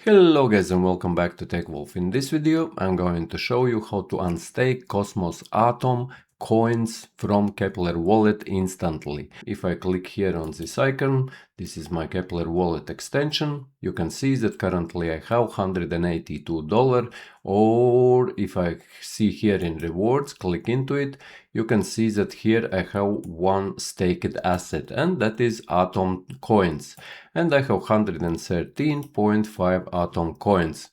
Hello guys and welcome back to TechWolf. In this video I'm going to show you how to unstake Cosmos Atom coins from Keplr wallet instantly. If I click here on this icon, this is my Keplr wallet extension. You can see that currently I have $182, or if I see here in rewards, click into it, you can see that here I have one staked asset, and that is Atom coins. And I have 113.5 Atom coins.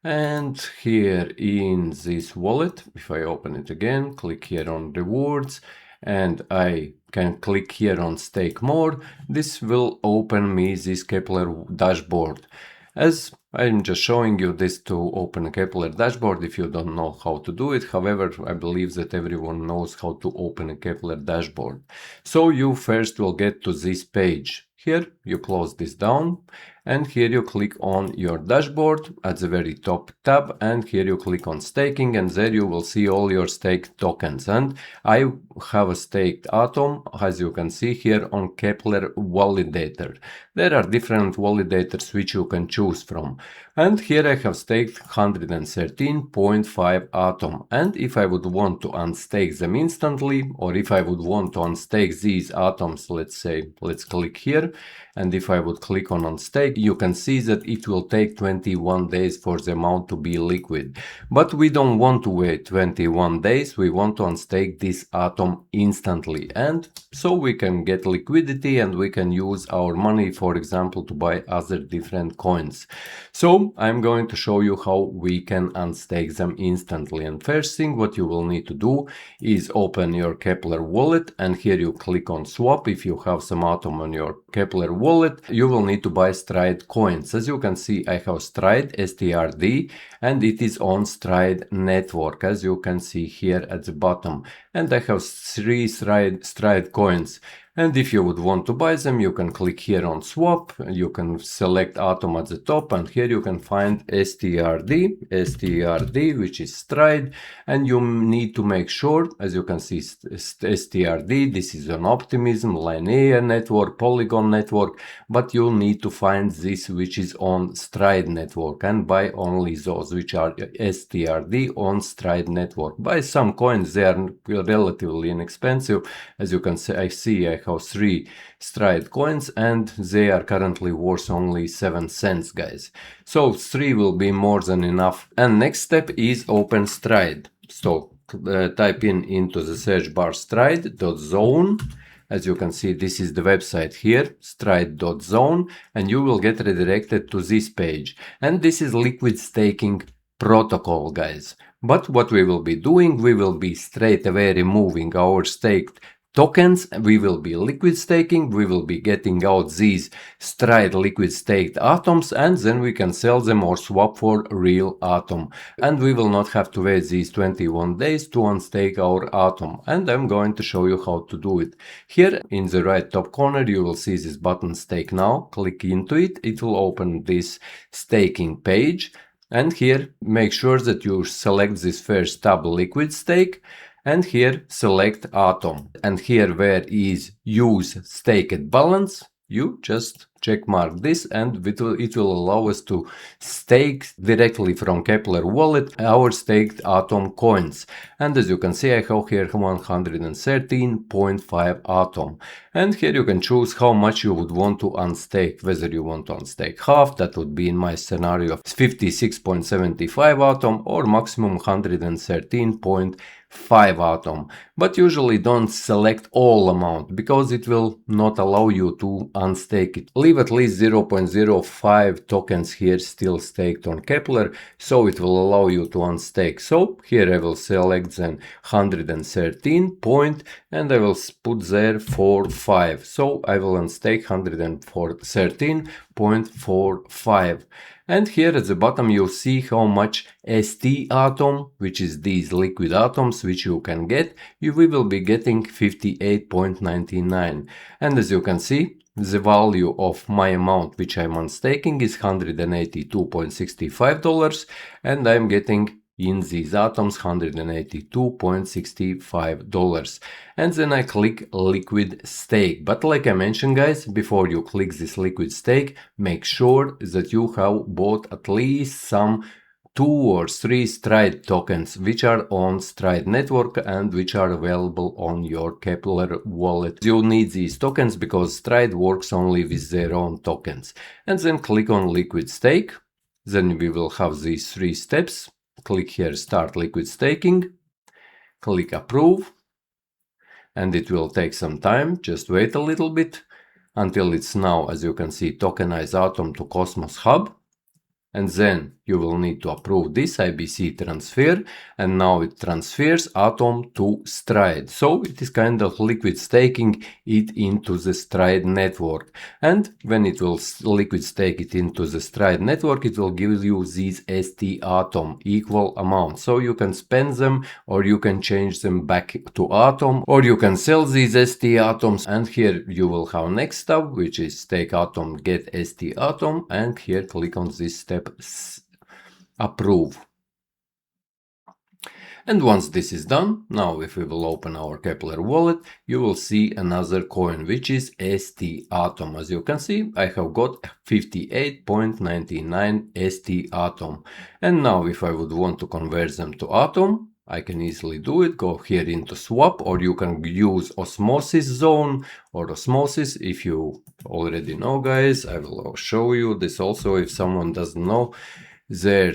And here in this wallet, if I open it again, click here on rewards, and I can click here on stake more, this will open me this Keplr dashboard. As I'm just showing you this to open a Keplr dashboard if you don't know how to do it. However, I believe that everyone knows how to open a Keplr dashboard. So you first will get to this page. Here you close this down, and here you click on your dashboard at the very top tab, and here you click on staking, and there you will see all your staked tokens. And I have a staked Atom, as you can see here on Keplr validator. There are different validators which you can choose from. And here I have staked 113.5 Atom. And if I would want to unstake them instantly, or if I would want to unstake these atoms, let's click here. And if I would click on unstake, you can see that it will take 21 days for the amount to be liquid. But we don't want to wait 21 days, we want to unstake this Atom instantly. And so we can get liquidity and we can use our money, for example, to buy other different coins. So I'm going to show you how we can unstake them instantly. And first thing what you will need to do is open your Keplr wallet, and here you click on swap. If you have some Atom on your Keplr wallet, you will need to buy Stride coins. As you can see, I have Stride STRD, and it is on Stride network, as you can see here at the bottom. And I have 3 Stride coins. And if you would want to buy them, you can click here on swap, you can select Atom at the top, and here you can find STRD, which is Stride, and you need to make sure, as you can see, STRD, this is an Optimism, Linear network, Polygon network, but you need to find this which is on Stride network, and buy only those which are STRD on Stride network. Buy some coins, they are relatively inexpensive. As you can see, I have 3 Stride coins, and they are currently worth only 7 cents, guys. So 3 will be more than enough. And next step is open Stride. So type into the search bar stride.zone. As you can see, this is the website here, stride.zone, and you will get redirected to this page. And this is liquid staking protocol, guys. But what we will be doing, we will be straight away removing our staked tokens, we will be liquid staking, we will be getting out these Stride liquid staked atoms, and then we can sell them or swap for real Atom. And we will not have to wait these 21 days to unstake our Atom. And I'm going to show you how to do it. Here in the right top corner you will see this button Stake Now. Click into it, it will open this staking page. And here make sure that you select this first tab, Liquid Stake. And here select Atom, and here where is use staked balance, you just check mark this, and it will allow us to stake directly from Keplr wallet our staked Atom coins. And as you can see, I have here 113.5 Atom. And here you can choose how much you would want to unstake, whether you want to unstake half, that would be in my scenario of 56.75 Atom, or maximum 113.5 Atom. But usually don't select all amount, because it will not allow you to unstake it. Leave at least 0.05 tokens here still staked on Keplr, so it will allow you to unstake. So here I will select then 113 point, and I will put there 45. So I will unstake 113.45. And here at the bottom you see how much ST Atom, which is these liquid atoms which you can get, we will be getting 58.99. And as you can see, the value of my amount which I'm unstaking is $182.65, and I'm getting in these atoms $182.65. And then I click liquid stake. But like I mentioned, guys, before you click this liquid stake, make sure that you have bought at least some 2 or 3 Stride tokens which are on Stride network and which are available on your Keplr wallet. You need these tokens because Stride works only with their own tokens. And then click on liquid stake. Then we will have these 3 steps. Click here start liquid staking. Click approve. And it will take some time. Just wait a little bit until it's now, as you can see, tokenize Atom to Cosmos Hub. And then you will need to approve this IBC transfer, and now it transfers Atom to Stride. So it is kind of liquid staking it into the Stride network. And when it will liquid stake it into the Stride network, it will give you these ST Atom equal amount. So you can spend them, or you can change them back to Atom, or you can sell these ST Atoms. And here you will have next step, which is stake Atom, get ST Atom, and here click on this step approve. And once this is done, now if we will open our Keplr wallet, you will see another coin, which is ST Atom. As you can see, I have got 58.99 ST Atom. And now if I would want to convert them to Atom, I can easily do it. Go here into swap, or you can use osmosis zone or osmosis if you already know, guys. I will show you this also if someone doesn't know. Their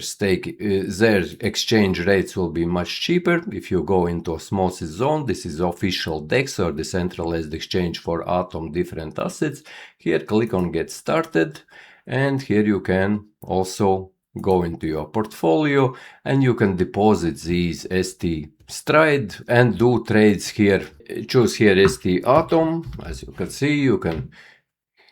exchange rates will be much cheaper if you go into osmosis zone. This is official DEX, or decentralized exchange for Atom different assets. Here click on get started, and here you can also go into your portfolio and you can deposit these ST Stride and do trades here. Choose here ST Atom. As you can see, you can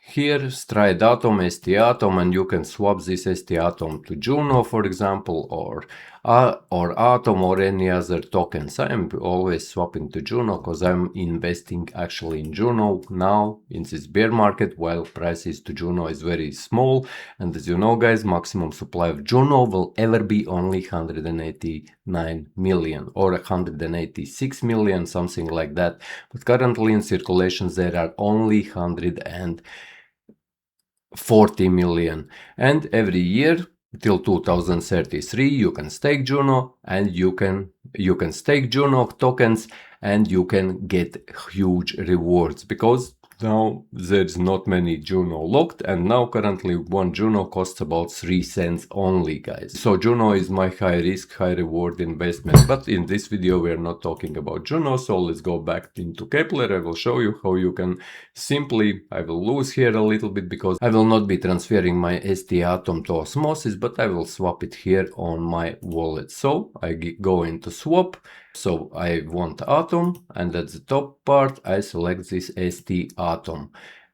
here Stride Atom, ST Atom, and you can swap this ST Atom to Juno, for example, or Atom, or any other tokens. I am always swapping to Juno because I'm investing actually in Juno now in this bear market, while prices to Juno is very small. And as you know, guys, maximum supply of Juno will ever be only 189 million or 186 million, something like that. But currently in circulation there are only 140 million, and every year till 2033 you can stake Juno, and you can stake Juno tokens and you can get huge rewards, because now there's not many Juno locked, and now currently one Juno costs about 3 cents only, guys. So Juno is my high risk, high reward investment. But in this video we're not talking about Juno, so let's go back into Keplr. I will show you how you can simply, I will lose here a little bit because I will not be transferring my ST Atom to osmosis, but I will swap it here on my wallet. So I go into swap. So I want Atom, and at the top part I select this ST Atom,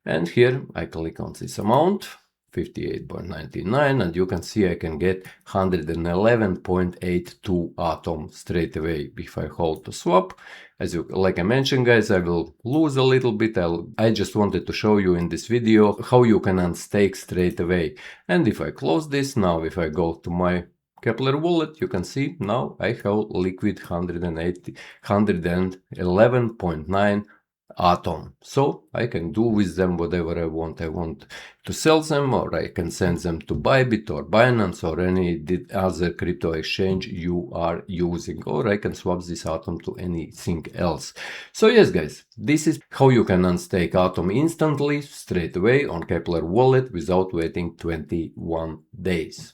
and here I click on this amount 58.99, and you can see I can get 111.82 Atom straight away if I hold to swap. As you, like I mentioned, guys, I will lose a little bit. I just wanted to show you in this video how you can unstake straight away. And if I close this, now if I go to my Keplr wallet, you can see now I have liquid 111.9 Atom. So I can do with them whatever I want. I want to sell them, or I can send them to Bybit or Binance or any other crypto exchange you are using, or I can swap this Atom to anything else. So yes, guys, this is how you can unstake Atom instantly, straight away on Keplr wallet without waiting 21 days.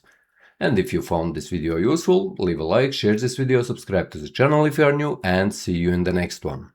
And if you found this video useful, leave a like, share this video, subscribe to the channel if you are new, and see you in the next one.